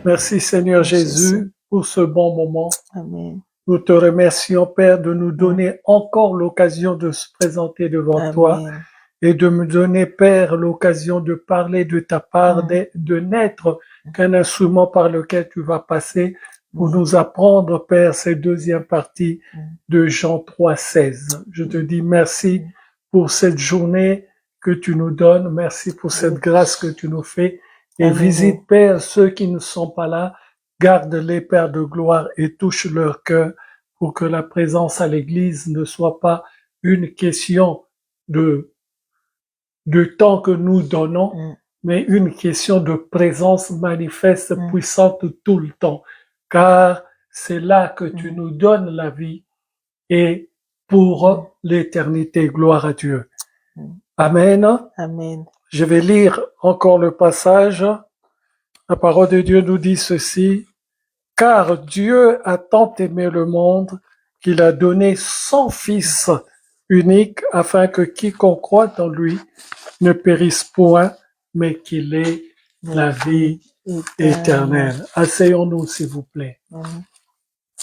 Merci Seigneur Jésus. Jésus pour ce bon moment. Amen. Nous te remercions Père de nous donner encore l'occasion de se présenter devant toi Amen. et de me donner Père l'occasion de parler de ta part, de n'être qu'un instrument par lequel tu vas passer pour nous apprendre Père cette deuxième partie de Jean 3,16. Je te dis merci pour cette journée que tu nous donnes, merci pour cette grâce que tu nous fais et Amen. visite Père ceux qui ne sont pas là, garde-les Père de gloire et touche leur cœur pour que la présence à l'église ne soit pas une question de temps que nous donnons, mais une question de présence manifeste, puissante tout le temps. Car c'est là que tu nous donnes la vie et pour l'éternité. Gloire à Dieu. Amen. Amen. Je vais lire encore le passage. La parole de Dieu nous dit ceci. Car Dieu a tant aimé le monde qu'il a donné son Fils unique afin que quiconque croit en lui ne périsse point, mais qu'il ait la vie éternelle. Asseyons-nous, s'il vous plaît.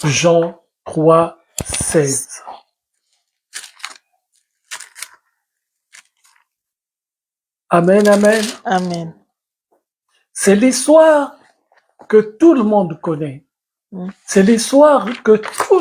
Jean 3, 16. Amen, amen. Amen. C'est l'histoire que tout le monde connaît. C'est l'histoire que tout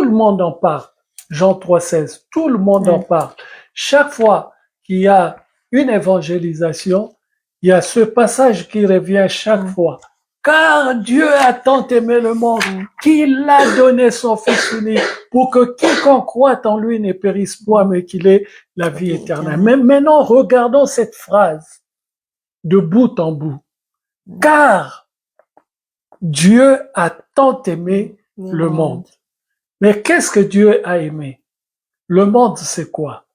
le monde en parle. Jean 3, 16. Tout le monde en parle. Chaque fois qu'il y a une évangélisation, il y a ce passage qui revient chaque fois. Car Dieu a tant aimé le monde qu'il a donné son Fils unique pour que quiconque croit en lui ne périsse point, mais qu'il ait la vie éternelle. Mais maintenant, regardons cette phrase de bout en bout. Car Dieu a tant aimé le monde. Mais qu'est-ce que Dieu a aimé? Le monde, c'est quoi?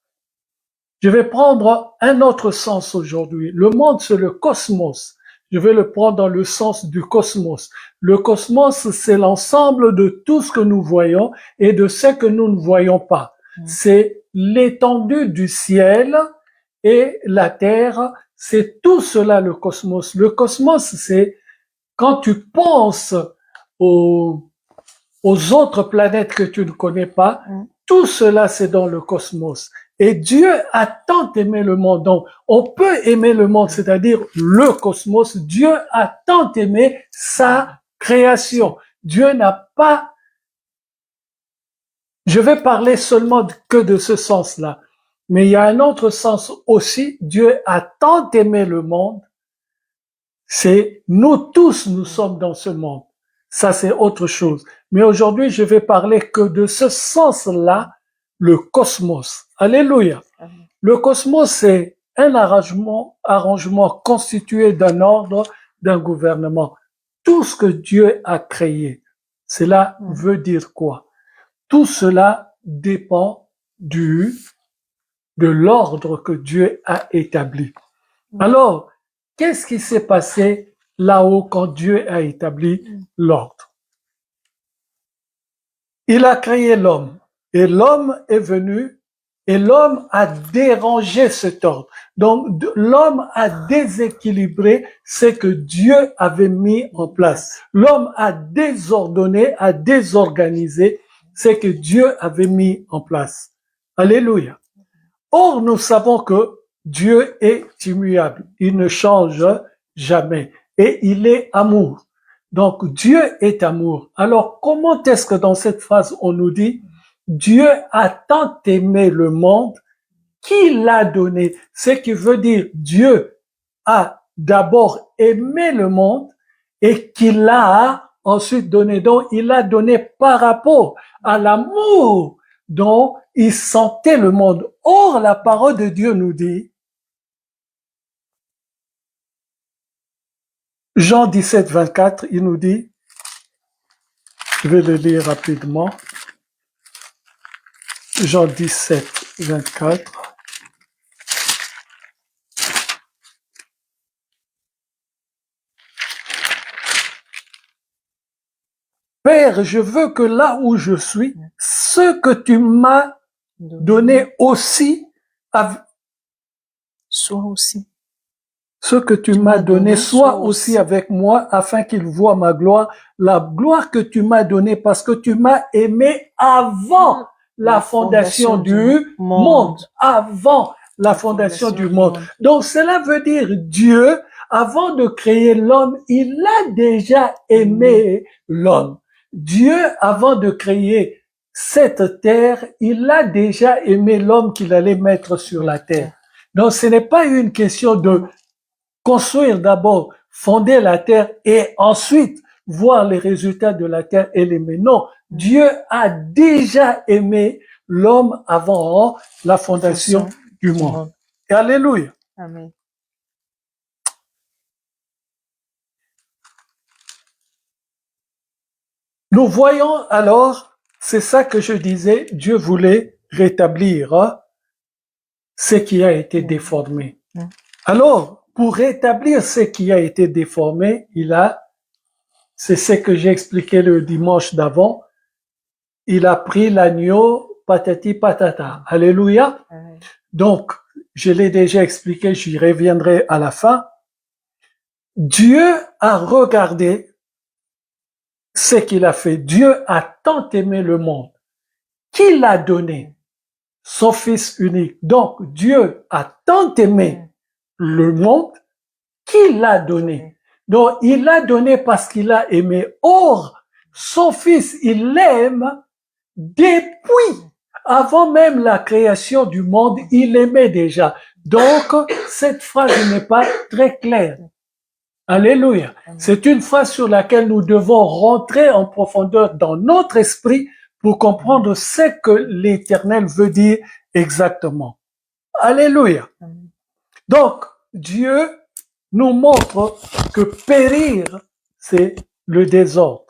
Je vais prendre un autre sens aujourd'hui. Le monde, c'est le cosmos. Je vais le prendre dans le sens du cosmos. Le cosmos, c'est l'ensemble de tout ce que nous voyons et de ce que nous ne voyons pas. C'est l'étendue du ciel et la terre. C'est tout cela, le cosmos. Le cosmos, c'est quand tu penses aux autres planètes que tu ne connais pas, tout cela, c'est dans le cosmos. Et Dieu a tant aimé le monde. Donc, on peut aimer le monde, c'est-à-dire le cosmos. Dieu a tant aimé sa création. Dieu n'a pas... Je vais parler seulement que de ce sens-là. Mais il y a un autre sens aussi. Dieu a tant aimé le monde. C'est nous tous, nous sommes dans ce monde. Ça, c'est autre chose. Mais aujourd'hui, je vais parler que de ce sens-là, le cosmos. Alléluia. Le cosmos, c'est un arrangement constitué d'un ordre, d'un gouvernement. Tout ce que Dieu a créé, cela veut dire quoi? Tout cela dépend de l'ordre que Dieu a établi. Alors, qu'est-ce qui s'est passé là-haut quand Dieu a établi l'ordre? Il a créé l'homme et l'homme est venu et l'homme a dérangé cet ordre. Donc, l'homme a déséquilibré ce que Dieu avait mis en place. L'homme a désordonné, a désorganisé ce que Dieu avait mis en place. Alléluia. Or, nous savons que Dieu est immuable. Il ne change jamais. Et il est amour. Donc, Dieu est amour. Alors, comment est-ce que dans cette phrase, on nous dit, Dieu a tant aimé le monde qu'il a donné. Ce qui veut dire, Dieu a d'abord aimé le monde et qu'il a ensuite donné. Donc, il a donné par rapport à l'amour dont il sentait le monde. Or, la parole de Dieu nous dit, Jean 17, 24, il nous dit, je vais le lire rapidement, Jean 17, 24. Père, je veux que là où je suis, ce que tu m'as donné aussi, soit aussi ce que tu m'as donné soit aussi avec moi, afin qu'il voie ma gloire, la gloire que tu m'as donnée, parce que tu m'as aimé avant la fondation du monde, avant la fondation du monde. Donc cela veut dire Dieu, avant de créer l'homme, il a déjà aimé l'homme. Dieu, avant de créer cette terre, il a déjà aimé l'homme qu'il allait mettre sur la terre. Donc ce n'est pas une question de construire d'abord, fonder la terre et ensuite voir les résultats de la terre et l'aimer. Non, Dieu a déjà aimé l'homme avant la fondation du monde. Et alléluia. Amen. Nous voyons alors, c'est ça que je disais, Dieu voulait rétablir ce qui a été déformé. Alors, pour rétablir ce qui a été déformé, c'est ce que j'ai expliqué le dimanche d'avant, il a pris l'agneau, patati patata. Alléluia. Donc, je l'ai déjà expliqué, j'y reviendrai à la fin. Dieu a regardé ce qu'il a fait. Dieu a tant aimé le monde qu'il a donné son Fils unique. Donc, Dieu a tant aimé le monde qu'il l'a donné. Donc, il l'a donné parce qu'il a aimé. Or, son Fils, il l'aime depuis, avant même la création du monde, il l'aimait déjà. Donc, cette phrase n'est pas très claire. Alléluia. C'est une phrase sur laquelle nous devons rentrer en profondeur dans notre esprit pour comprendre ce que l'Éternel veut dire exactement. Alléluia. Donc, Dieu nous montre que périr, c'est le désordre.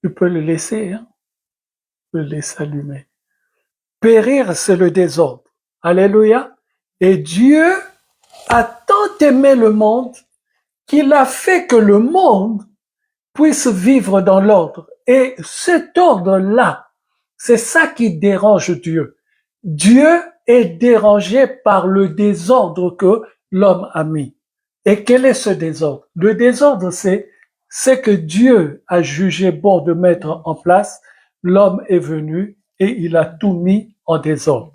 Tu peux le laisser, hein? Tu peux le laisser allumer. Périr, c'est le désordre. Alléluia. Et Dieu a tant aimé le monde qu'il a fait que le monde puisse vivre dans l'ordre. Et cet ordre-là, c'est ça qui dérange Dieu. Dieu est dérangé par le désordre que l'homme a mis. Et quel est ce désordre? Le désordre, c'est ce que Dieu a jugé bon de mettre en place. L'homme est venu et il a tout mis en désordre.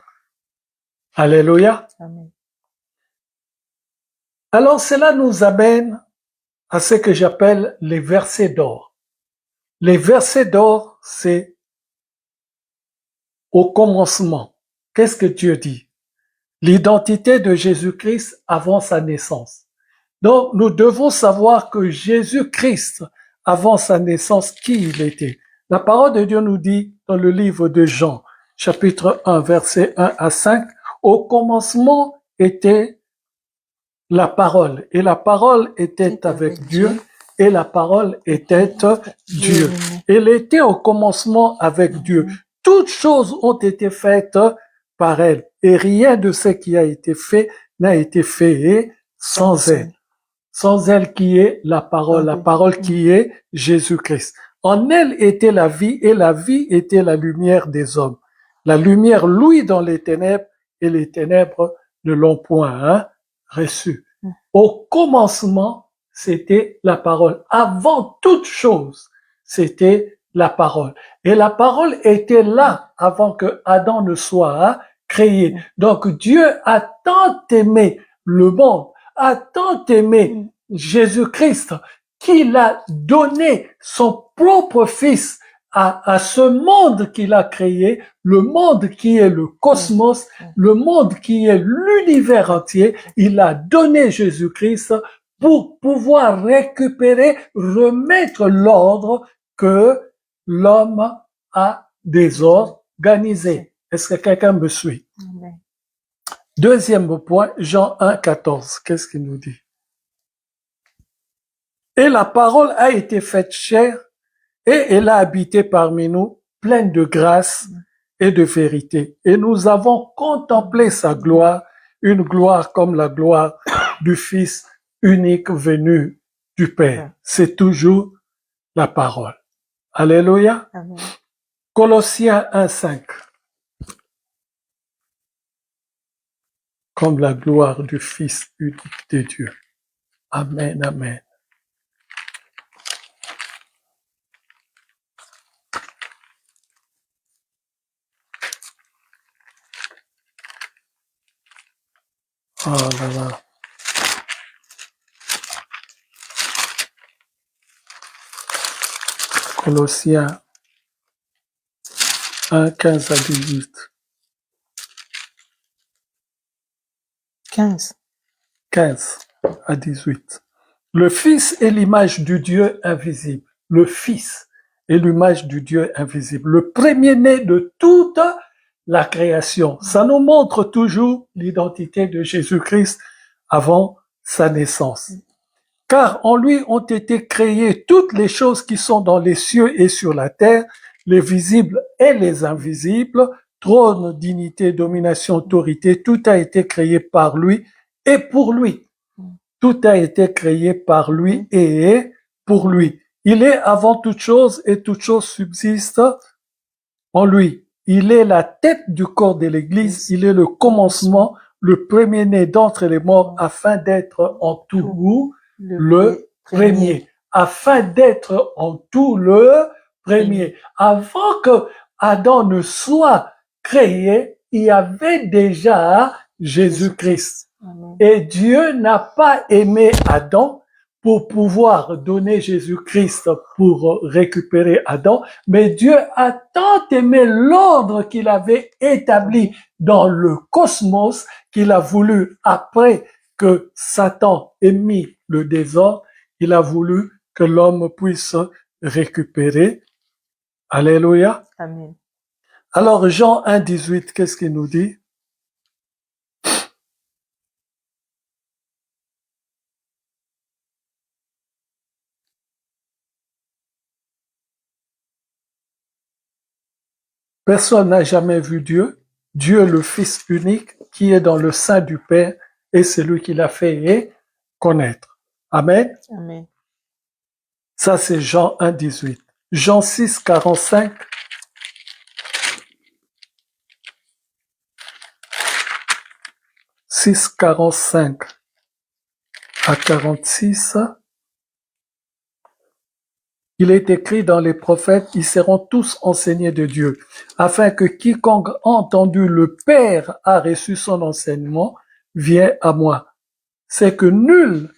Alléluia. Amen. Alors cela nous amène à ce que j'appelle les versets d'or. Les versets d'or, c'est au commencement. Qu'est-ce que Dieu dit? L'identité de Jésus-Christ avant sa naissance. Donc, nous devons savoir que Jésus-Christ, avant sa naissance, qui il était. La parole de Dieu nous dit dans le livre de Jean, chapitre 1, versets 1 à 5, au commencement était la parole, et la parole était avec Dieu, et la parole était Dieu. Elle était au commencement avec Dieu. Toutes choses ont été faites par elle, et rien de ce qui a été fait n'a été fait sans elle. Sans elle qui est la parole qui est Jésus-Christ. En elle était la vie, et la vie était la lumière des hommes. La lumière luit dans les ténèbres, et les ténèbres ne l'ont point reçue. Au commencement, c'était la parole. Avant toute chose, c'était la parole. Et la parole était là avant que Adam ne soit créé. Donc Dieu a tant aimé le monde, a tant aimé Jésus-Christ qu'il a donné son propre Fils à ce monde qu'il a créé, le monde qui est le cosmos, le monde qui est l'univers entier. Il a donné Jésus-Christ pour pouvoir récupérer, remettre l'ordre que l'homme a désorganisé. Est-ce que quelqu'un me suit? Amen. Deuxième point, Jean 1, 14. Qu'est-ce qu'il nous dit? Et la parole a été faite chair et elle a habité parmi nous, pleine de grâce et de vérité. Et nous avons contemplé sa gloire, une gloire comme la gloire du Fils unique venu du Père. C'est toujours la parole. Alléluia. Amen. Colossiens 1, 5. comme la gloire du Fils unique de Dieu. Amen, amen. Oh là là. Colossiens 1, 15 à 18. 15. 15 à 18. Le Fils est l'image du Dieu invisible. Le Fils est l'image du Dieu invisible. Le premier-né de toute la création. Ça nous montre toujours l'identité de Jésus-Christ avant sa naissance. Car en lui ont été créées toutes les choses qui sont dans les cieux et sur la terre, les visibles et les invisibles, trône, dignité, domination, autorité, tout a été créé par lui et pour lui. Tout a été créé par lui et pour lui. Il est avant toute chose et toute chose subsiste en lui. Il est la tête du corps de l'Église, il est le commencement, le premier-né d'entre les morts, afin d'être en tout le premier. Afin d'être en tout le premier. Avant que Adam ne soit créé, il y avait déjà Jésus-Christ. Et Dieu n'a pas aimé Adam pour pouvoir donner Jésus-Christ pour récupérer Adam, mais Dieu a tant aimé l'ordre qu'il avait établi dans le cosmos qu'il a voulu, après que Satan ait mis le désordre, il a voulu que l'homme puisse récupérer. Alléluia. Amen. Alors Jean 1, 18, qu'est-ce qu'il nous dit? Personne n'a jamais vu Dieu. Dieu, le Fils unique, qui est dans le sein du Père, et c'est lui qui l'a fait connaître. Amen. Amen. Ça, c'est Jean 1, 18. Jean 6, 45. « 6, 45 à 46. Il est écrit dans les prophètes, ils seront tous enseignés de Dieu, afin que quiconque a entendu le Père a reçu son enseignement, vienne à moi. C'est que nul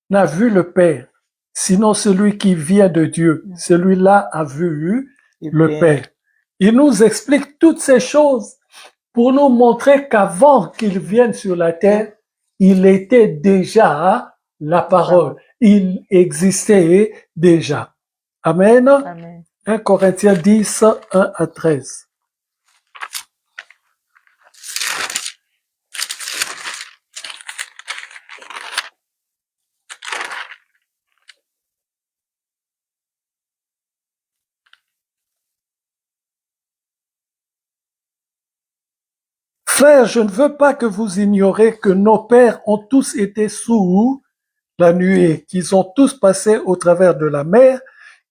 n'a vu le Père, sinon celui qui vient de Dieu. Celui-là a vu le Père. Il nous explique toutes ces choses pour nous montrer qu'avant qu'il vienne sur la terre, il était déjà la parole. Il existait déjà. Amen. Amen. 1 Corinthiens 10, 1 à 13. Frères, je ne veux pas que vous ignorez que nos pères ont tous été sous la nuée, qu'ils ont tous passé au travers de la mer,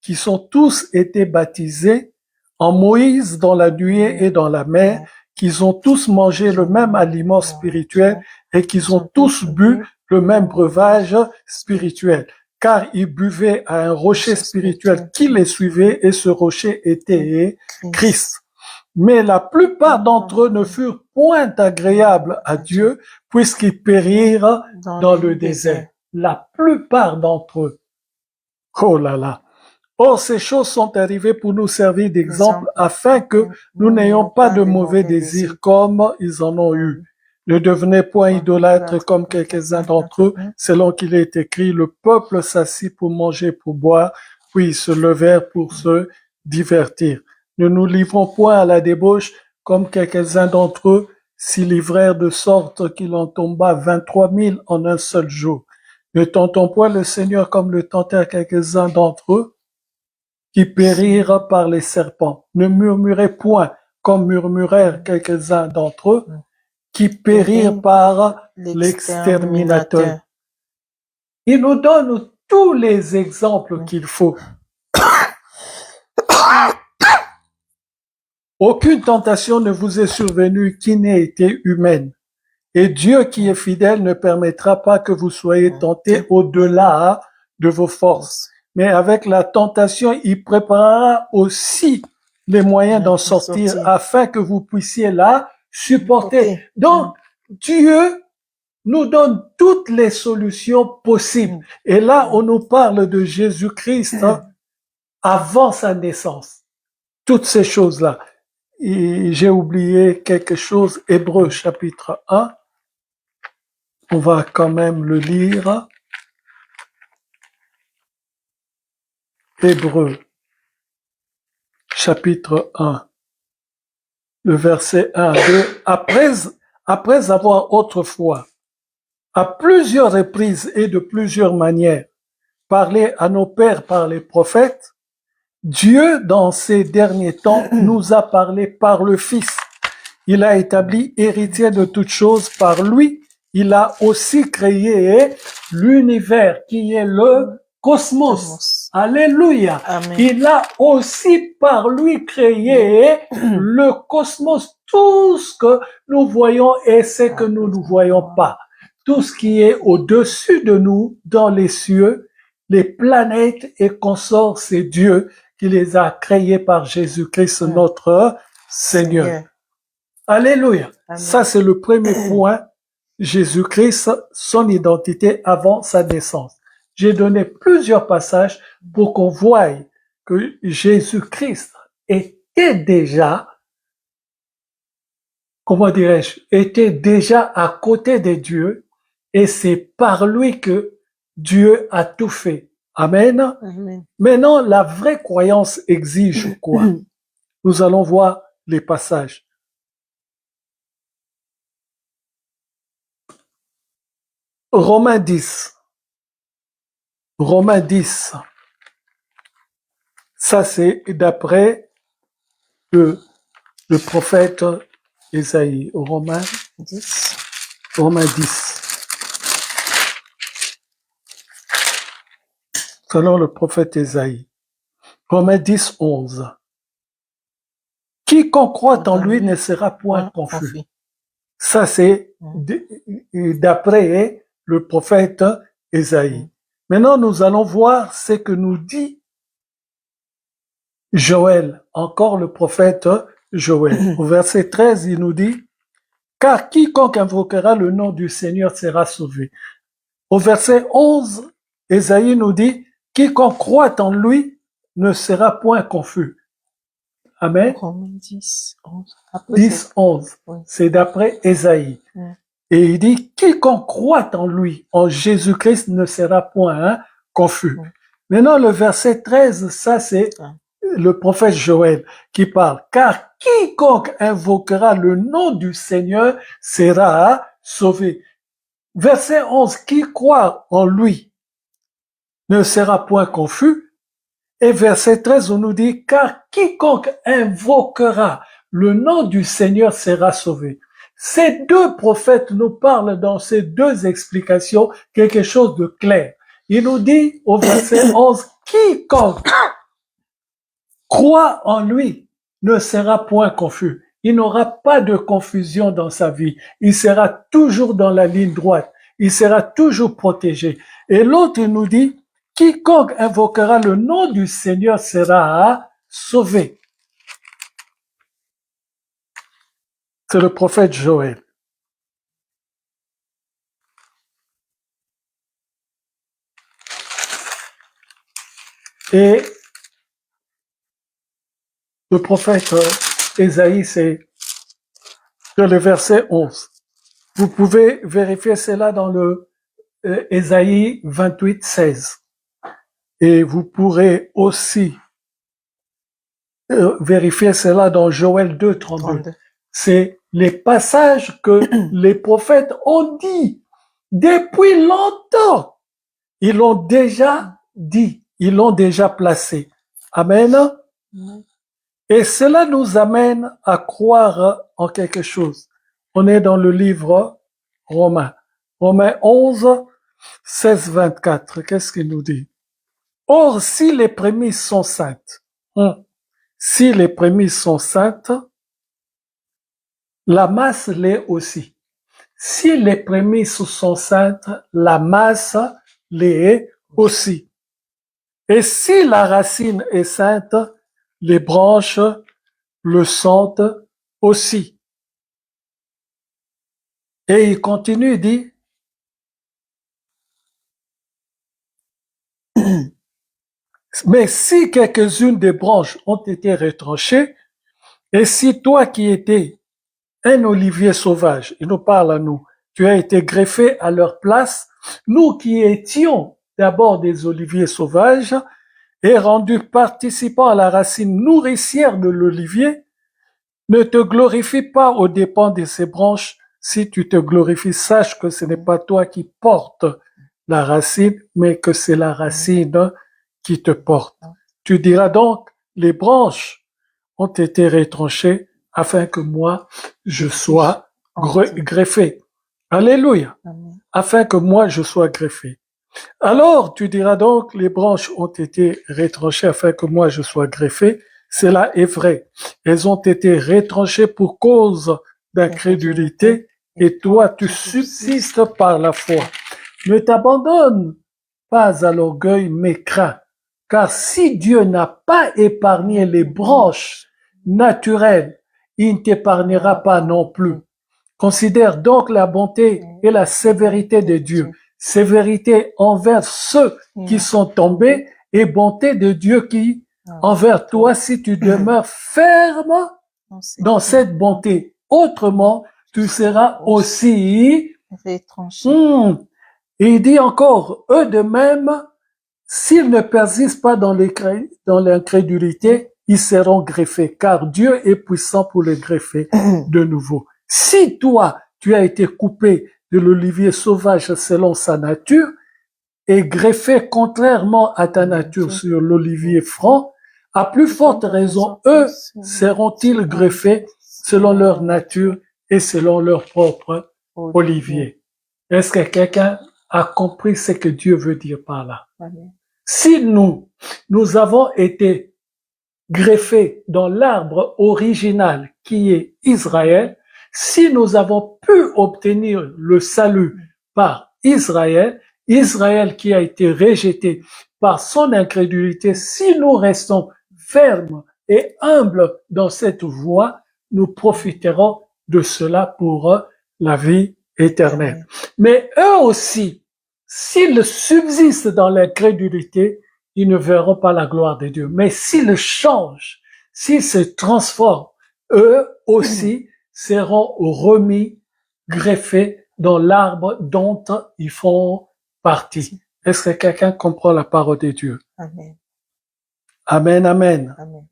qui sont tous été baptisés en Moïse dans la nuée et dans la mer, qu'ils ont tous mangé le même aliment spirituel et qu'ils ont tous bu le même breuvage spirituel, car ils buvaient à un rocher spirituel qui les suivait et ce rocher était Christ. Mais la plupart d'entre eux ne furent point agréables à Dieu puisqu'ils périrent dans le désert. La plupart d'entre eux. Oh là là. Or, ces choses sont arrivées pour nous servir d'exemple afin que nous n'ayons pas de mauvais désirs comme ils en ont eu. Ne devenez point idolâtres comme quelques-uns d'entre eux, selon qu'il est écrit, le peuple s'assit pour manger, pour boire, puis ils se levèrent pour se divertir. Ne nous livrons point à la débauche comme quelques-uns d'entre eux s'y livrèrent de sorte qu'il en tomba 23 000 en un seul jour. Ne tentons point le Seigneur comme le tentèrent quelques-uns d'entre eux, qui périrent par les serpents. Ne murmurez point comme murmurèrent quelques-uns d'entre eux, qui périrent par l'exterminateur. Il nous donne tous les exemples qu'il faut. Aucune tentation ne vous est survenue qui n'ait été humaine. Et Dieu qui est fidèle ne permettra pas que vous soyez tentés au-delà de vos forces. Mais avec la tentation, il préparera aussi les moyens d'en sortir afin que vous puissiez la supporter. Donc, Dieu nous donne toutes les solutions possibles. Et là, on nous parle de Jésus-Christ avant sa naissance. Toutes ces choses-là. Et j'ai oublié quelque chose, Hébreux chapitre 1. On va quand même le lire. Hébreux chapitre 1, le verset 1, 2. Après avoir autrefois, à plusieurs reprises et de plusieurs manières, parlé à nos pères par les prophètes, Dieu, dans ces derniers temps, nous a parlé par le Fils. Il a établi héritier de toutes choses par lui. Il a aussi créé l'univers qui est le cosmos. Alléluia. Amen. Il a aussi par lui créé le cosmos, tout ce que nous voyons et ce que nous ne voyons pas. Tout ce qui est au-dessus de nous, dans les cieux, les planètes et consorts, c'est Dieu qui les a créés par Jésus-Christ, notre Seigneur. Alléluia. Amen. Ça, c'est le premier point. Jésus-Christ, son identité avant sa naissance. J'ai donné plusieurs passages pour qu'on voie que Jésus-Christ était déjà, comment dirais-je, était déjà à côté de Dieu et c'est par lui que Dieu a tout fait. Amen. Amen. Maintenant, la vraie croyance exige quoi? Nous allons voir les passages. Romains 10. Romains 10. Ça, c'est d'après le prophète Ésaïe. Romains 10. Romains 10. Selon le prophète Ésaïe. Romains 10, 11. Quiconque croit en lui ne sera point confus. Ça, c'est d'après le prophète Ésaïe. Maintenant, nous allons voir ce que nous dit Joël, encore le prophète Joël. Au verset 13, il nous dit, « Car quiconque invoquera le nom du Seigneur sera sauvé. » Au verset 11, Ésaïe nous dit, « Quiconque croit en lui ne sera point confus. » Amen. 10, 11. 10, 11. Oui. C'est d'après Ésaïe. Et il dit, quiconque croit en lui, en Jésus-Christ, ne sera point confus. Maintenant, le verset 13, ça c'est le prophète Joël qui parle. Car quiconque invoquera le nom du Seigneur sera sauvé. Verset 11, qui croit en lui ne sera point confus. Et verset 13, on nous dit, car quiconque invoquera le nom du Seigneur sera sauvé. Ces deux prophètes nous parlent dans ces deux explications quelque chose de clair. Il nous dit au verset 11, quiconque croit en lui ne sera point confus. Il n'aura pas de confusion dans sa vie. Il sera toujours dans la ligne droite. Il sera toujours protégé. Et l'autre, il nous dit, quiconque invoquera le nom du Seigneur sera sauvé. C'est le prophète Joël. Et le prophète Ésaïe, c'est dans le verset 11. Vous pouvez vérifier cela dans le Ésaïe 28, 16. Et vous pourrez aussi vérifier cela dans Joël 2, 32. C'est les passages que les prophètes ont dit depuis longtemps. Ils l'ont déjà dit, ils l'ont déjà placé. Amen. Et cela nous amène à croire en quelque chose. On est dans le livre Romains. Romains 11, 16, 24. Qu'est-ce qu'il nous dit? Or, si les prémices sont saintes, si les prémices sont saintes, la masse l'est aussi. Si les prémices sont saintes, la masse l'est aussi. Et si la racine est sainte, les branches le sont aussi. Et il continue, il dit, mais si quelques-unes des branches ont été retranchées, et si toi qui étais un olivier sauvage, il nous parle à nous, tu as été greffé à leur place, nous qui étions d'abord des oliviers sauvages, et rendus participants à la racine nourricière de l'olivier, ne te glorifie pas aux dépens de ces branches. Si tu te glorifies, sache que ce n'est pas toi qui portes la racine, mais que c'est la racine qui te porte. Tu diras donc, les branches ont été retranchées afin que moi, je sois greffé. Alléluia. Afin que moi, je sois greffé. Alors, tu diras donc, les branches ont été retranchées afin que moi, je sois greffé. Cela est vrai. Elles ont été retranchées pour cause d'incrédulité et toi, tu subsistes par la foi. Ne t'abandonne pas à l'orgueil, mais crains. Car si Dieu n'a pas épargné les branches naturelles, il ne t'épargnera pas non plus. Considère donc la bonté et la sévérité de Dieu. Sévérité envers ceux qui sont tombés et bonté de Dieu qui envers toi si tu demeures ferme dans cette bonté. Autrement, tu seras aussi retranché. Et il dit encore, eux de même, s'ils ne persistent pas dans l'incrédulité, ils seront greffés, car Dieu est puissant pour les greffer de nouveau. Si toi, tu as été coupé de l'olivier sauvage selon sa nature et greffé contrairement à ta nature sur l'olivier franc, à plus forte raison, eux seront-ils greffés selon leur nature et selon leur propre olivier. Est-ce que quelqu'un a compris ce que Dieu veut dire par là? Si nous avons été greffés dans l'arbre original qui est Israël, si nous avons pu obtenir le salut par Israël, Israël qui a été rejeté par son incrédulité, si nous restons fermes et humbles dans cette voie, nous profiterons de cela pour la vie éternelle. Mais eux aussi, s'ils subsistent dans l'incrédulité, ils ne verront pas la gloire de Dieu. Mais s'ils changent, s'ils se transforment, eux aussi seront remis, greffés dans l'arbre dont ils font partie. Est-ce que quelqu'un comprend la parole de Dieu? Amen. Amen, amen. Amen.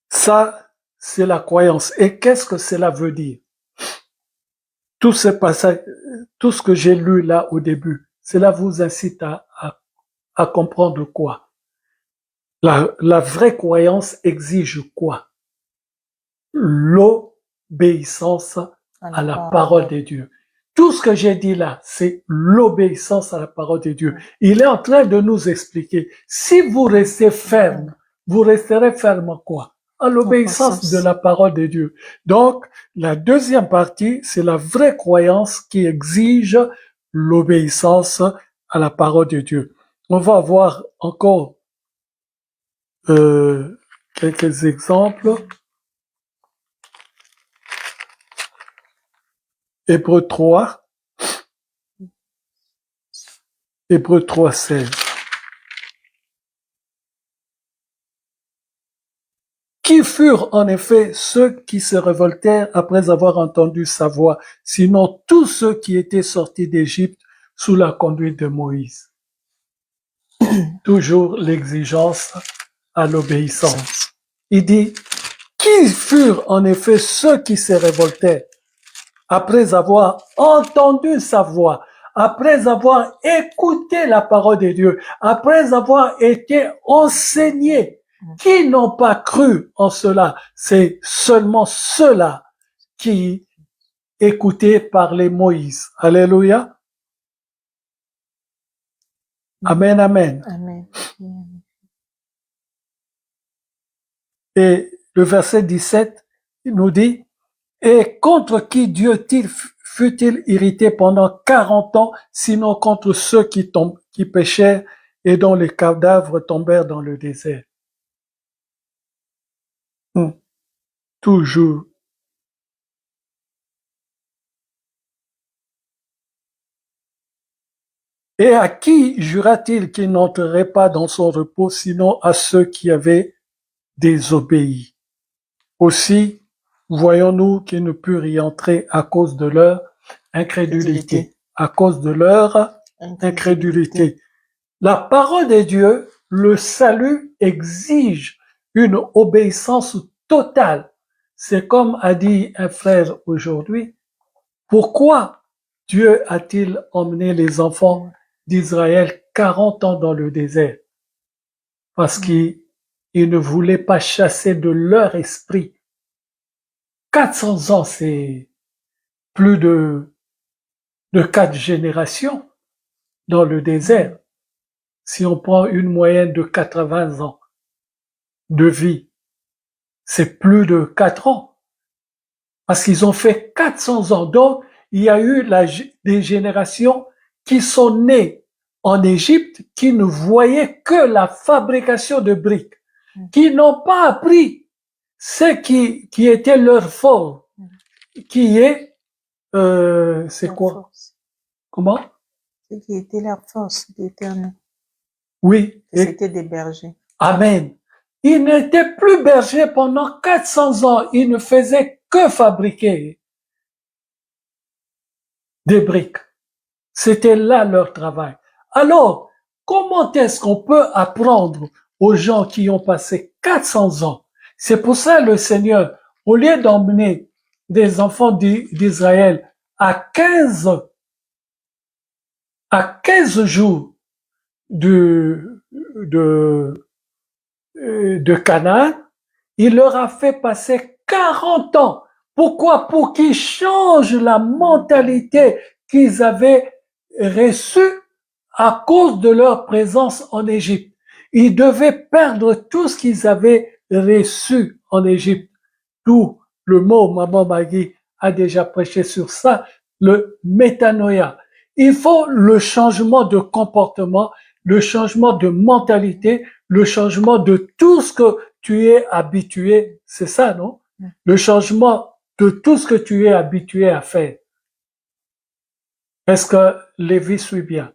Ça, c'est la croyance. Et qu'est-ce que cela veut dire? Tout ce passage, tout ce que j'ai lu là au début, cela vous incite à comprendre quoi? La vraie croyance exige quoi? L'obéissance à la parole de Dieu. Tout ce que j'ai dit là, c'est l'obéissance à la parole de Dieu. Il est en train de nous expliquer, si vous restez ferme, vous resterez ferme à quoi? À l'obéissance de la parole de Dieu. Donc, la deuxième partie, c'est la vraie croyance qui exige l'obéissance à la parole de Dieu. On va voir encore quelques exemples. Hébreux 3, 16. Qui furent en effet ceux qui se révoltèrent après avoir entendu sa voix, sinon tous ceux qui étaient sortis d'Égypte sous la conduite de Moïse. Toujours l'exigence à l'obéissance. Il dit, qui furent en effet ceux qui se révoltèrent après avoir entendu sa voix, après avoir écouté la parole de Dieu, après avoir été enseignés, qui n'ont pas cru en cela? C'est seulement ceux-là qui écoutaient parler Moïse. Alléluia. Amen, amen. Amen. Et le verset 17 il nous dit, et contre qui Dieu fut-il irrité pendant 40 ans, sinon contre ceux qui péchèrent et dont les cadavres tombèrent dans le désert? Toujours. Et à qui jura-t-il qu'il n'entrerait pas dans son repos, sinon à ceux qui avaient désobéi? Aussi, voyons-nous qu'ils ne purent y entrer à cause de leur incrédulité. À cause de leur incrédulité. La parole de Dieu, le salut exige une obéissance totale. C'est comme a dit un frère aujourd'hui, pourquoi Dieu a-t-il emmené les enfants d'Israël 40 ans dans le désert? Parce qu'il ne voulait pas chasser de leur esprit. 400 ans, c'est plus de 4 générations dans le désert. Si on prend une moyenne de 80 ans de vie, c'est plus de 4 ans. Parce qu'ils ont fait 400 ans. Donc, il y a eu des générations qui sont nées en Égypte, qui ne voyaient que la fabrication de briques, qui n'ont pas appris ce qui était leur fort, qui est, c'est quoi? Force. Comment? Ce qui était la force d'éternel. Oui. C'était des bergers. Amen. Ils n'étaient plus bergers pendant 400 ans. Ils ne faisaient que fabriquer des briques. C'était là leur travail. Alors, comment est-ce qu'on peut apprendre aux gens qui ont passé 400 ans? C'est pour ça le Seigneur, au lieu d'emmener des enfants d'Israël à 15 jours de Canaan, il leur a fait passer 40 ans. Pourquoi? Pour qu'ils changent la mentalité qu'ils avaient reçue à cause de leur présence en Égypte. Ils devaient perdre tout ce qu'ils avaient reçu en Égypte. Tout le mot, Maman Magui a déjà prêché sur ça, le métanoïa. Il faut le changement de comportement, le changement de mentalité, le changement de tout ce que tu es habitué. C'est ça, non? Le changement de tout ce que tu es habitué à faire. Est-ce que Lévi suit bien?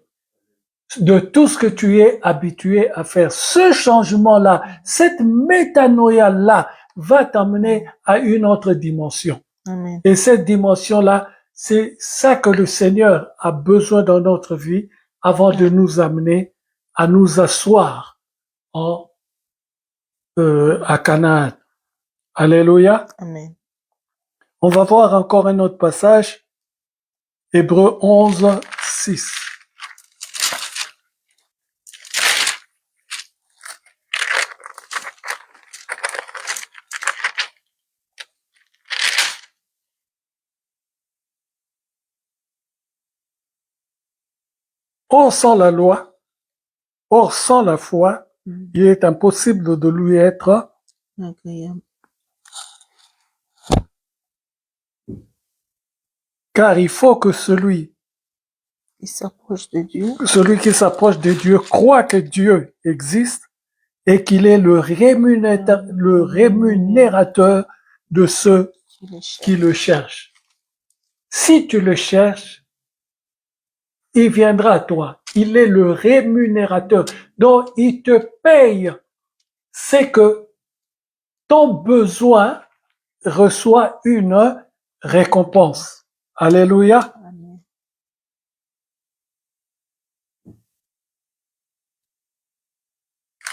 De tout ce que tu es habitué à faire. Ce changement-là, cette métanoïa-là va t'amener à une autre dimension. Amen. Et cette dimension-là, c'est ça que le Seigneur a besoin dans notre vie avant de nous amener à nous asseoir à Canaan. Alléluia. Amen. On va voir encore un autre passage. Hébreux 11, 6. Or, sans la loi, or, sans la foi, il est impossible de lui être agréable. Car il faut que celui qui s'approche de Dieu croit que Dieu existe et qu'il est le rémunérateur de ceux qui le cherchent. Si tu le cherches, il viendra à toi. Il est le rémunérateur. Donc, il te paye. C'est que ton besoin reçoit une récompense. Alléluia. Amen.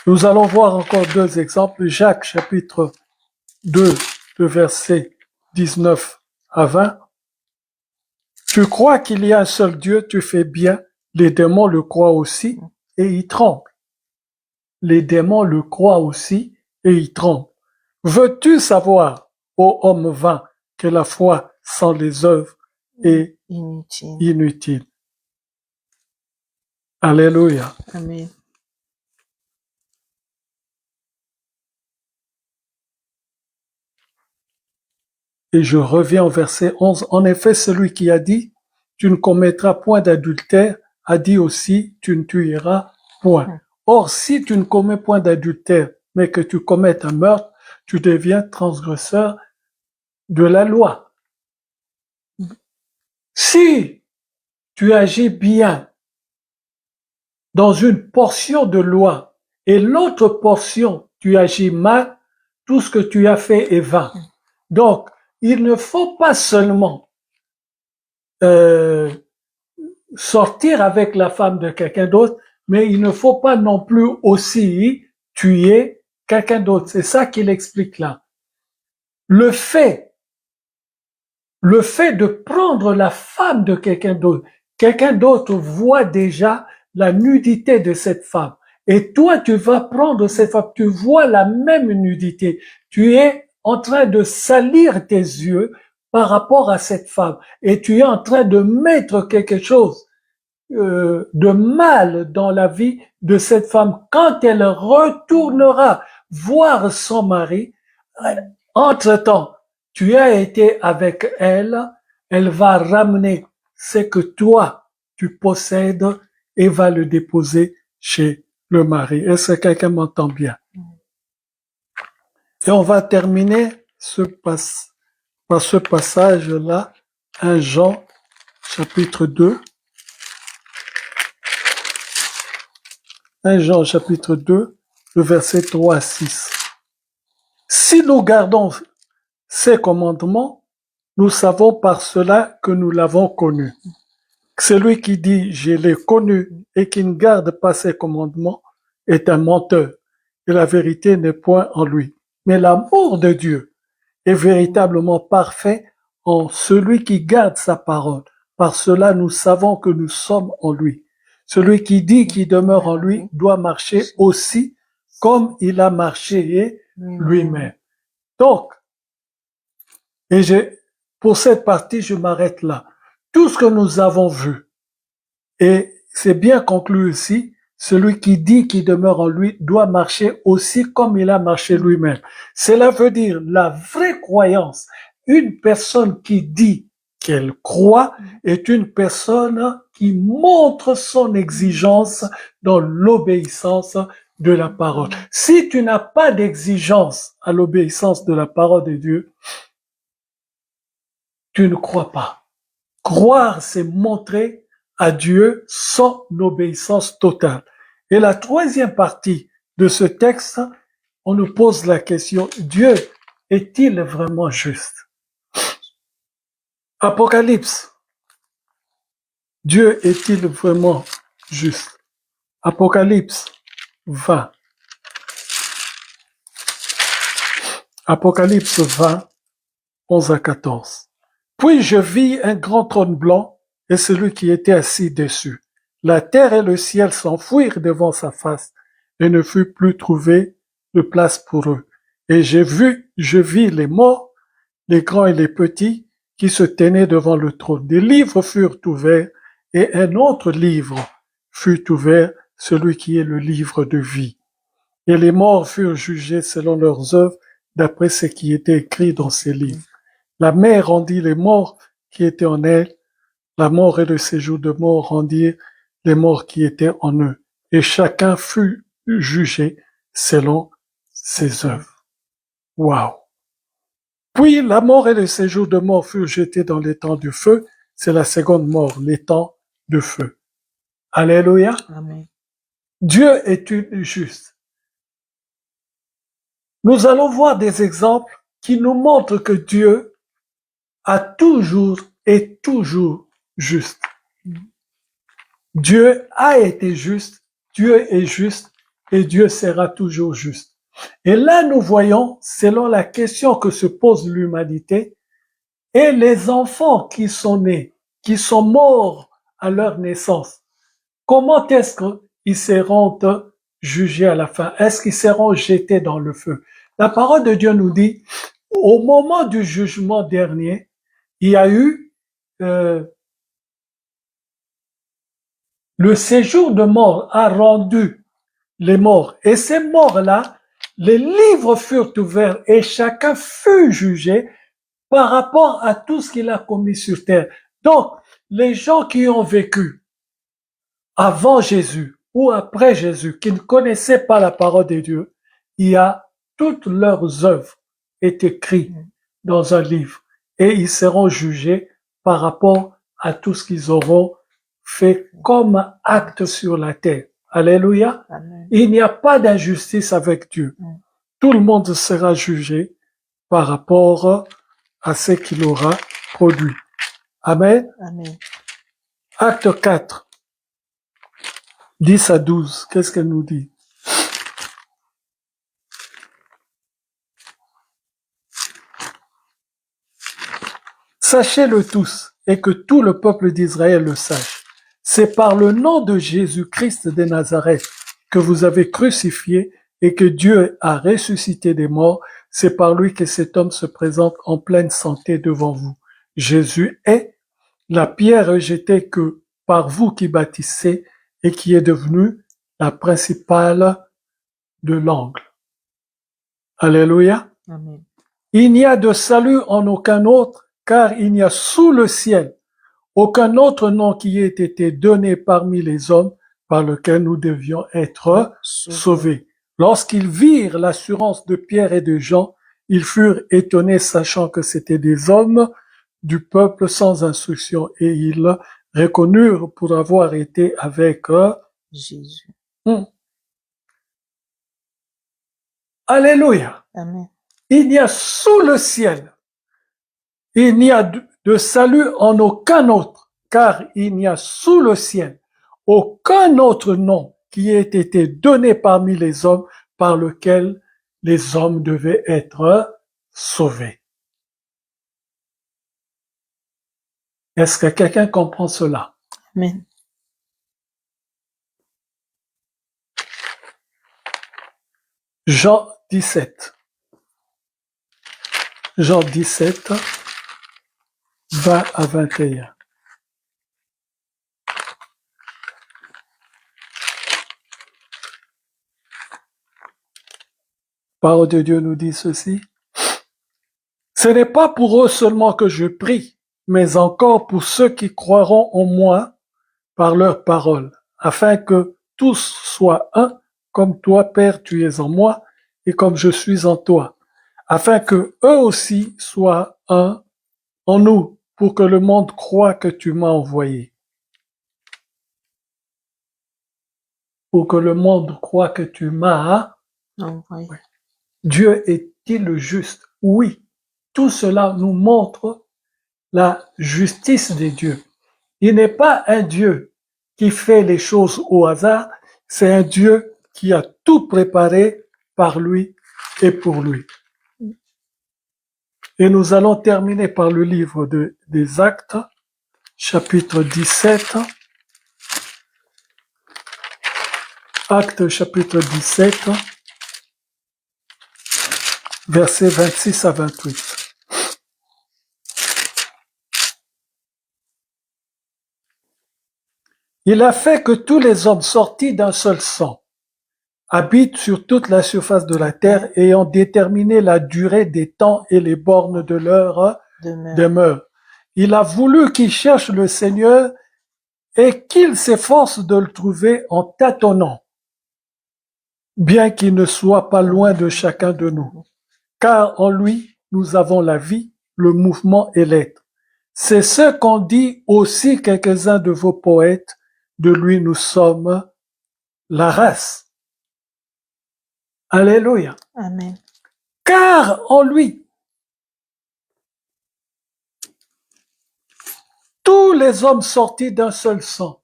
Nous allons voir encore 2 exemples. Jacques chapitre 2, de versets 19 à 20. Tu crois qu'il y a un seul Dieu, tu fais bien. Les démons le croient aussi et ils tremblent. Les démons le croient aussi et ils tremblent. Veux-tu savoir, ô homme vain, que la foi sans les œuvres est inutile. Alléluia. Amen. Et je reviens au verset 11. En effet, celui qui a dit, tu ne commettras point d'adultère, a dit aussi, tu ne tueras point. Or, si tu ne commets point d'adultère, mais que tu commettes un meurtre, tu deviens transgresseur de la loi. Si tu agis bien dans une portion de loi et l'autre portion, tu agis mal, tout ce que tu as fait est vain. Donc, il ne faut pas seulement sortir avec la femme de quelqu'un d'autre, mais il ne faut pas non plus aussi tuer quelqu'un d'autre. C'est ça qu'il explique là. Le fait de prendre la femme de quelqu'un d'autre voit déjà la nudité de cette femme. Et toi, tu vas prendre cette femme, tu vois la même nudité. Tu es en train de salir tes yeux par rapport à cette femme. Et tu es en train de mettre quelque chose de mal dans la vie de cette femme. Quand elle retournera voir son mari, entre-temps, tu as été avec elle, elle va ramener ce que toi, tu possèdes et va le déposer chez le mari. Est-ce que quelqu'un m'entend bien? Et on va terminer par ce passage-là, 1 Jean, chapitre 2. 1 Jean, chapitre 2, le verset 3 à 6. Si nous gardons ces commandements, nous savons par cela que nous l'avons connu. Celui qui dit « je l'ai connu » et qui ne garde pas ses commandements est un menteur, et la vérité n'est point en lui. Mais l'amour de Dieu est véritablement parfait en celui qui garde sa parole. Par cela, nous savons que nous sommes en lui. Celui qui dit qu'il demeure en lui doit marcher aussi comme il a marché lui-même. Donc, pour cette partie, je m'arrête là. Tout ce que nous avons vu, et c'est bien conclu ici, celui qui dit qu'il demeure en lui doit marcher aussi comme il a marché lui-même. Cela veut dire la vraie croyance. Une personne qui dit qu'elle croit est une personne qui montre son exigence dans l'obéissance de la parole. Si tu n'as pas d'exigence à l'obéissance de la parole de Dieu, tu ne crois pas. Croire, c'est montrer à Dieu son obéissance totale. Et la troisième partie de ce texte, on nous pose la question, Dieu est-il vraiment juste? Apocalypse. Dieu est-il vraiment juste? Apocalypse 20. Apocalypse 20, 11 à 14. Puis je vis un grand trône blanc et celui qui était assis dessus. La terre et le ciel s'enfuirent devant sa face et ne fut plus trouvé de place pour eux. Et je vis les morts, les grands et les petits, qui se tenaient devant le trône. Des livres furent ouverts et un autre livre fut ouvert, celui qui est le livre de vie. Et les morts furent jugés selon leurs œuvres, d'après ce qui était écrit dans ces livres. La mer rendit les morts qui étaient en elle, la mort et le séjour de mort rendirent les morts qui étaient en eux, et chacun fut jugé selon ses œuvres. Waouh! Puis la mort et le séjour de mort furent jetés dans l'étang du feu, c'est la seconde mort, l'étang de feu. Alléluia! Amen. Dieu est juste. Nous allons voir des exemples qui nous montrent que Dieu a toujours et toujours juste. Dieu a été juste, Dieu est juste et Dieu sera toujours juste. Et là, nous voyons, selon la question que se pose l'humanité, et les enfants qui sont nés, qui sont morts à leur naissance, comment est-ce qu'ils seront jugés à la fin? Est-ce qu'ils seront jetés dans le feu? La parole de Dieu nous dit, au moment du jugement dernier, il y a eu le séjour de mort a rendu les morts. Et ces morts-là, les livres furent ouverts et chacun fut jugé par rapport à tout ce qu'il a commis sur terre. Donc, les gens qui ont vécu avant Jésus ou après Jésus, qui ne connaissaient pas la parole de Dieu, il y a toutes leurs œuvres est écrites dans un livre et ils seront jugés par rapport à tout ce qu'ils auront fait comme acte sur la terre. Alléluia. Amen. Il n'y a pas d'injustice avec Dieu. Tout le monde sera jugé par rapport à ce qu'il aura produit. Amen. Amen. Acte 4, 10 à 12, qu'est-ce qu'elle nous dit? Sachez-le tous, et que tout le peuple d'Israël le sache. C'est par le nom de Jésus-Christ de Nazareth que vous avez crucifié et que Dieu a ressuscité des morts. C'est par lui que cet homme se présente en pleine santé devant vous. Jésus est la pierre rejetée que par vous qui bâtissez et qui est devenue la principale de l'angle. Alléluia. Amen. Il n'y a de salut en aucun autre, car il n'y a sous le ciel aucun autre nom qui ait été donné parmi les hommes par lequel nous devions être sauvés. Lorsqu'ils virent l'assurance de Pierre et de Jean, ils furent étonnés, sachant que c'étaient des hommes du peuple sans instruction, et ils reconnurent pour avoir été avec Jésus. Alléluia. Amen. Il n'y a sous le ciel, il n'y a de salut en aucun autre, car il n'y a sous le ciel aucun autre nom qui ait été donné parmi les hommes par lequel les hommes devaient être sauvés. Est-ce que quelqu'un comprend cela? Amen. Jean 17. Jean 17, 20 à 21. Parole de Dieu nous dit ceci. Ce n'est pas pour eux seulement que je prie, mais encore pour ceux qui croiront en moi par leur parole, afin que tous soient un, comme toi, Père, tu es en moi, et comme je suis en toi, afin que eux aussi soient un en nous, pour que le monde croie que tu m'as envoyé. Pour que le monde croie que tu m'as Envoyé. Dieu est-il juste? Oui. Tout cela nous montre la justice de Dieu. Il n'est pas un Dieu qui fait les choses au hasard, c'est un Dieu qui a tout préparé par lui et pour lui. Et nous allons terminer par le livre des Actes, chapitre 17. Actes, chapitre 17, versets 26 à 28. Il a fait que tous les hommes sortis d'un seul sang habitent sur toute la surface de la terre, ayant déterminé la durée des temps et les bornes de leur demeure. Il a voulu qu'ils cherchent le Seigneur et qu'ils s'efforcent de le trouver en tâtonnant, bien qu'il ne soit pas loin de chacun de nous. Car en lui, nous avons la vie, le mouvement et l'être. C'est ce qu'ont dit aussi quelques-uns de vos poètes. De lui, nous sommes la race. Alléluia. Amen. Car en lui, tous les hommes sortis d'un seul sang.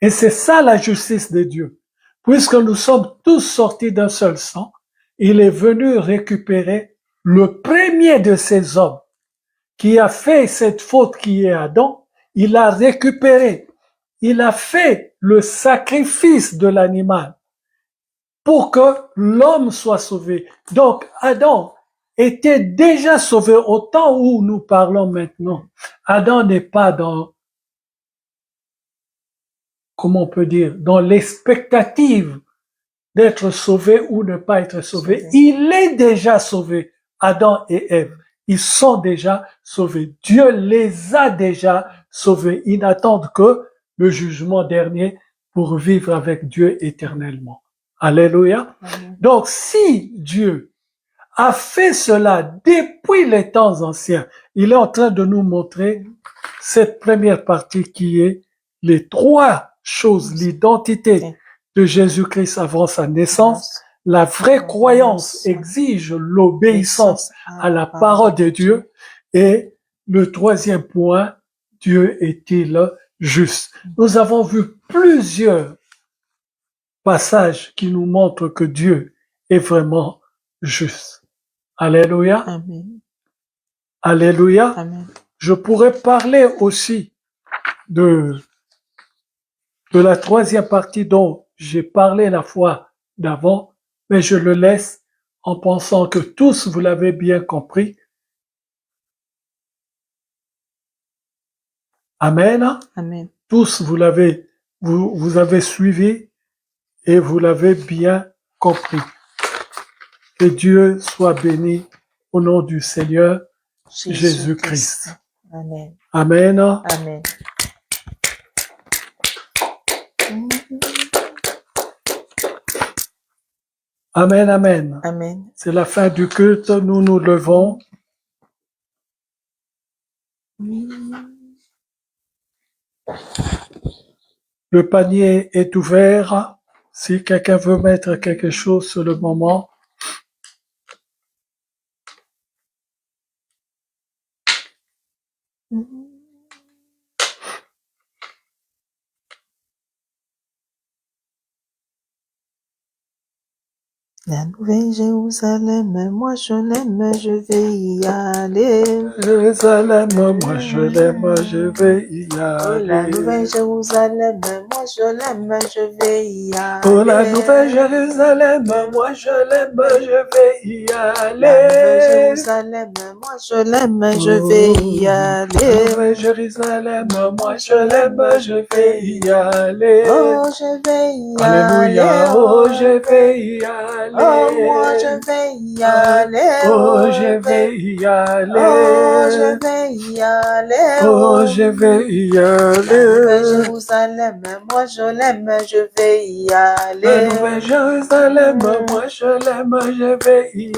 Et c'est ça la justice de Dieu. Puisque nous sommes tous sortis d'un seul sang, il est venu récupérer le premier de ces hommes qui a fait cette faute qui est Adam. Il a récupéré. Il a fait le sacrifice de l'animal pour que l'homme soit sauvé. Donc, Adam était déjà sauvé au temps où nous parlons maintenant. Adam n'est pas dans, comment on peut dire, dans l'expectative d'être sauvé ou ne pas être sauvé. Il est déjà sauvé, Adam et Ève. ils sont déjà sauvés. Dieu les a déjà sauvés. Ils n'attendent que le jugement dernier pour vivre avec Dieu éternellement. Alléluia. Amen. Donc, si Dieu a fait cela depuis les temps anciens, il est en train de nous montrer cette première partie qui est les trois choses, l'identité de Jésus-Christ avant sa naissance. La vraie croyance exige l'obéissance à la parole de Dieu. Et le troisième point, Dieu est-il juste? Nous avons vu plusieurs passages qui nous montrent que Dieu est vraiment juste. Alléluia. Amen. Alléluia. Amen. Je pourrais parler aussi de la troisième partie dont j'ai parlé la fois d'avant, mais je le laisse en pensant que tous vous l'avez bien compris. Amen. Amen. Tous vous l'avez, vous avez suivi et vous l'avez bien compris. Que Dieu soit béni au nom du Seigneur Jésus-Christ. Amen. Amen. Amen. Amen, amen. Amen. C'est la fin du culte, nous nous levons. Le panier est ouvert. Si quelqu'un veut mettre quelque chose sur le moment. La nouvelle Jérusalem, moi je l'aime, je vais y aller. Jérusalem, moi je l'aime, je vais y Oh, la aller. nouvelle Jérusalem, moi je l'aime, je vais y aller. Oh, la nouvelle Jérusalem, moi je l'aime, je vais y aller. La nouvelle Jérusalem, moi je l'aime, je vais y La aller. nouvelle Jérusalem, moi je l'aime, je vais y aller. Oh, je vais y Alléluia, aller. oh je vais y aller. Oh, moi je vais y aller. Oh, je vais y aller. Oh, je vais y aller. Oh, je vais y La nouvelle aller. Jérusalem, moi je l'aime, je vais y La aller. nouvelle Jérusalem, moi je l'aime, je vais y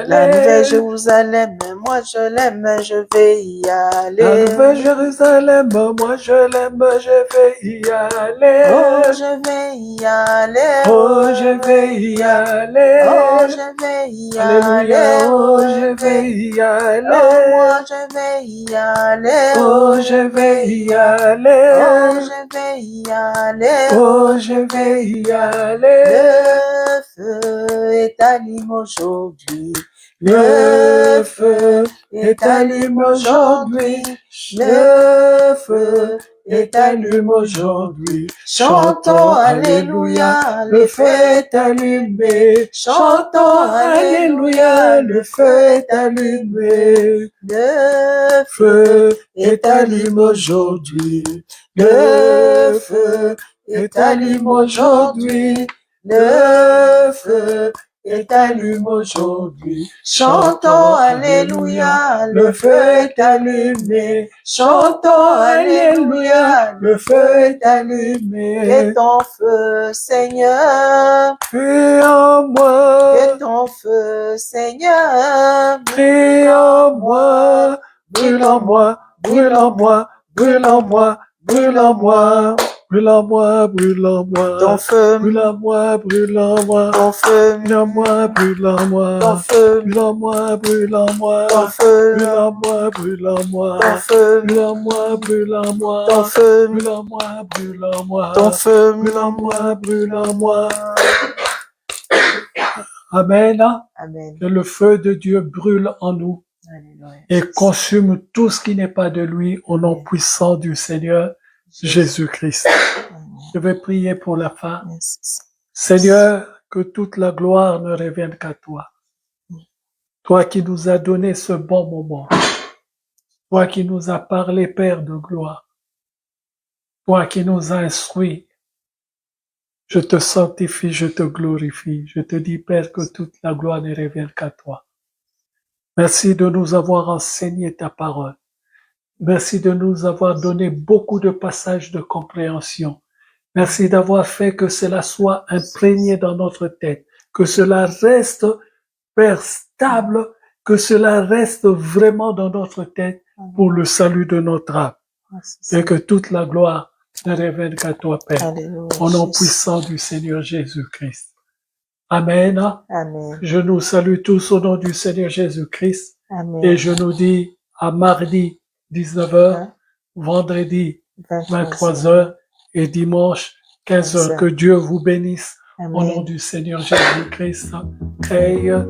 La nouvelle aller. Jérusalem, moi je l'aime, je vais y La aller. nouvelle Jérusalem, moi je l'aime, je vais y aller. Oh, je vais y aller. Oh, je vais y aller. Oh, je vais y Alléluia, aller. oh, je vais y aller. Oh, moi je vais y aller. Oh, je vais y Oh, aller. je vais y aller. Oh, je vais y aller. Le feu est allumé aujourd'hui. Le feu est allumé aujourd'hui. Le feu est allumé aujourd'hui. Chantons Alléluia, Le feu est allumé. Chantons Alléluia, le feu est allumé. Le Le feu est allumé aujourd'hui. Le feu est allumé aujourd'hui. Le feu est allumé aujourd'hui. Chantons Alléluia, Le feu est allumé. Chantons Alléluia. Le feu est allumé. Que ton feu, Seigneur, Prie en moi. que ton feu, Seigneur, Prie en moi. Brûle en moi. Brûle en moi. Brûle en moi. Brûle en moi. Brûle en moi. Brûle en moi. ton feu, Brûle en moi. Brûle en moi. ton feu, Brûle en moi. Brûle en moi. ton feu, Brûle en moi. Brûle en moi. ton feu, Brûle en moi. Brûle en moi. ton feu, Brûle en moi. Brûle en moi. ton feu, Brûle en moi. Brûle en moi. ton feu, Brûle en moi. Brûle en moi. Amen. Amen. Que le feu de Dieu brûle en nous Alléluia. et consume tout ce qui n'est pas de lui au nom puissant du Seigneur Jésus-Christ. Amen. Je vais prier pour la fin. Merci. Seigneur, que toute la gloire ne revienne qu'à toi. Toi qui nous as donné ce bon moment. Toi qui nous as parlé, Père de gloire. Toi qui nous as instruits. Je te sanctifie, je te glorifie. Je te dis, Père, que toute la gloire ne revienne qu'à toi. Merci de nous avoir enseigné ta parole. Merci de nous avoir donné beaucoup de passages de compréhension. Merci d'avoir fait que cela soit imprégné dans notre tête, que cela reste, Père, stable, que cela reste vraiment dans notre tête pour le salut de notre âme. Et que toute la gloire ne revienne qu'à toi, Père, Alléluia, au nom Jésus. puissant du Seigneur Jésus-Christ. Amen. Amen. Je nous salue tous au nom du Seigneur Jésus-Christ. Amen. Et je nous dis à mardi 19h, Hein? vendredi 23 23h et dimanche 15h. Que Dieu vous bénisse au nom Amen. du Seigneur Jésus-Christ. Amen.